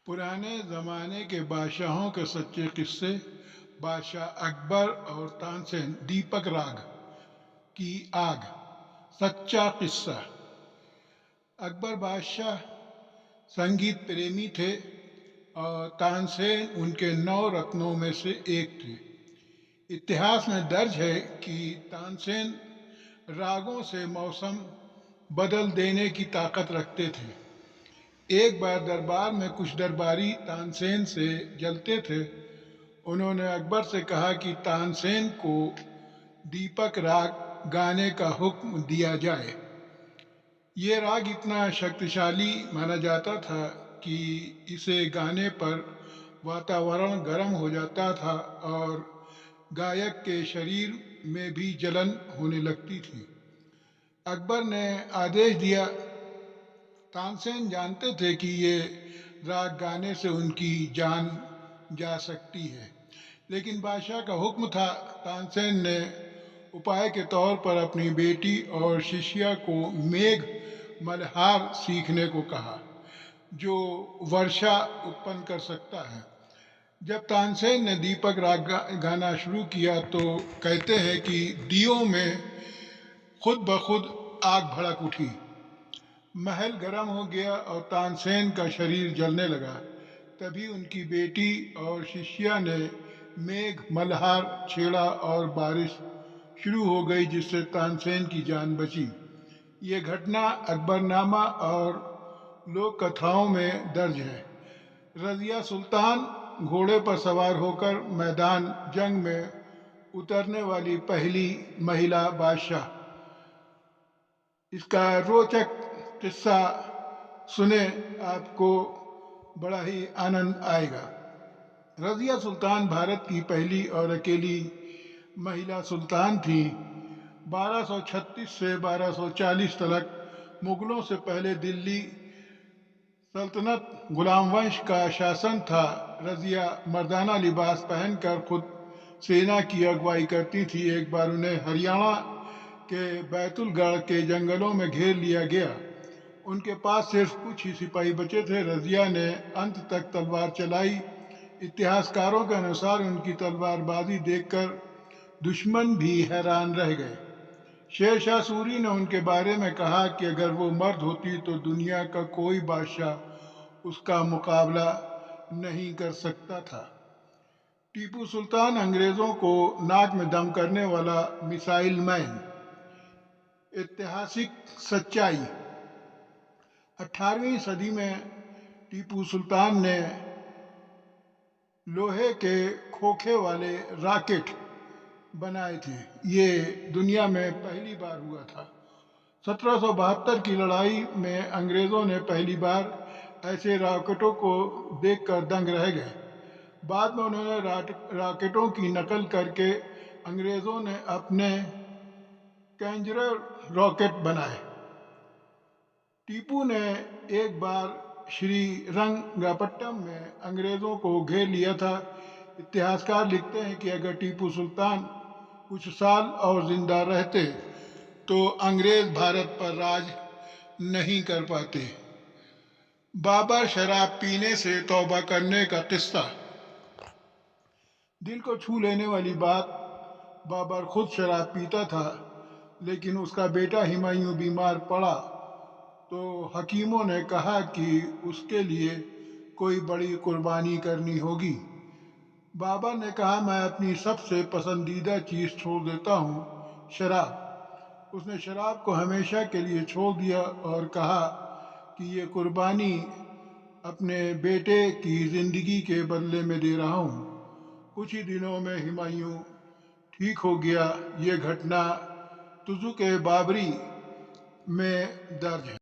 पुराने ज़माने के बादशाहों के सच्चे किस्से। बादशाह अकबर और तानसेन। दीपक राग की आग। सच्चा किस्सा। अकबर बादशाह संगीत प्रेमी थे और तानसेन उनके 9 रत्नों में से एक थे। इतिहास में दर्ज है कि तानसेन रागों से मौसम बदल देने की ताकत रखते थे। एक बार दरबार में कुछ दरबारी तानसेन से जलते थे। उन्होंने अकबर से कहा कि तानसेन को दीपक राग गाने का हुक्म दिया जाए। ये राग इतना शक्तिशाली माना जाता था कि इसे गाने पर वातावरण गर्म हो जाता था और गायक के शरीर में भी जलन होने लगती थी। अकबर ने आदेश दिया। तानसेन जानते थे कि ये राग गाने से उनकी जान जा सकती है, लेकिन बादशाह का हुक्म था। तानसेन ने उपाय के तौर पर अपनी बेटी और शिष्या को मेघ मल्हार सीखने को कहा, जो वर्षा उत्पन्न कर सकता है। जब तानसेन ने दीपक राग गाना शुरू किया तो कहते हैं कि दियों में खुद ब खुद आग भड़क उठी। महल गर्म हो गया और तानसेन का शरीर जलने लगा। तभी उनकी बेटी और शिष्या ने मेघ मल्हार छेड़ा और बारिश शुरू हो गई, जिससे तानसेन की जान बची। ये घटना अकबरनामा और लोक कथाओं में दर्ज है। रजिया सुल्तान घोड़े पर सवार होकर मैदान जंग में उतरने वाली पहली महिला बादशाह। इसका रोचक किस्सा सुने, आपको बड़ा ही आनंद आएगा। रजिया सुल्तान भारत की पहली और अकेली महिला सुल्तान थी। 1236 से 1240 तक मुगलों से पहले दिल्ली सल्तनत गुलाम वंश का शासन था। रजिया मर्दाना लिबास पहनकर खुद सेना की अगुवाई करती थी। एक बार उन्हें हरियाणा के बैतुलगढ़ के जंगलों में घेर लिया गया। उनके पास सिर्फ कुछ ही सिपाही बचे थे। रजिया ने अंत तक तलवार चलाई। इतिहासकारों के अनुसार उनकी तलवारबाजी देखकर दुश्मन भी हैरान रह गए। शेर शाह सूरी ने उनके बारे में कहा कि अगर वो मर्द होती तो दुनिया का कोई बादशाह उसका मुकाबला नहीं कर सकता था। टीपू सुल्तान अंग्रेजों को नाक में दम करने वाला मिसाइल मैन। ऐतिहासिक सच्चाई। 18वीं सदी में टीपू सुल्तान ने लोहे के खोखे वाले रॉकेट बनाए थे। ये दुनिया में पहली बार हुआ था। 1772 की लड़ाई में अंग्रेज़ों ने पहली बार ऐसे रॉकेटों को देखकर दंग रह गए। बाद में उन्होंने रॉकेटों की नकल करके अंग्रेज़ों ने अपने कैंजरर रॉकेट बनाए। टीपू ने एक बार श्रीरंगपट्टम में अंग्रेज़ों को घेर लिया था। इतिहासकार लिखते हैं कि अगर टीपू सुल्तान कुछ साल और जिंदा रहते तो अंग्रेज भारत पर राज नहीं कर पाते। बाबर शराब पीने से तौबा करने का किस्सा। दिल को छू लेने वाली बात, बाबर खुद शराब पीता था, लेकिन उसका बेटा हुमायूं बीमार पड़ा तो हकीमों ने कहा कि उसके लिए कोई बड़ी कुर्बानी करनी होगी। बाबर ने कहा, मैं अपनी सबसे पसंदीदा चीज़ छोड़ देता हूँ, शराब। उसने शराब को हमेशा के लिए छोड़ दिया और कहा कि ये कुर्बानी अपने बेटे की ज़िंदगी के बदले में दे रहा हूँ। कुछ ही दिनों में हुमायूं ठीक हो गया। ये घटना तुजुक-ए-बाबरी में दर्ज है।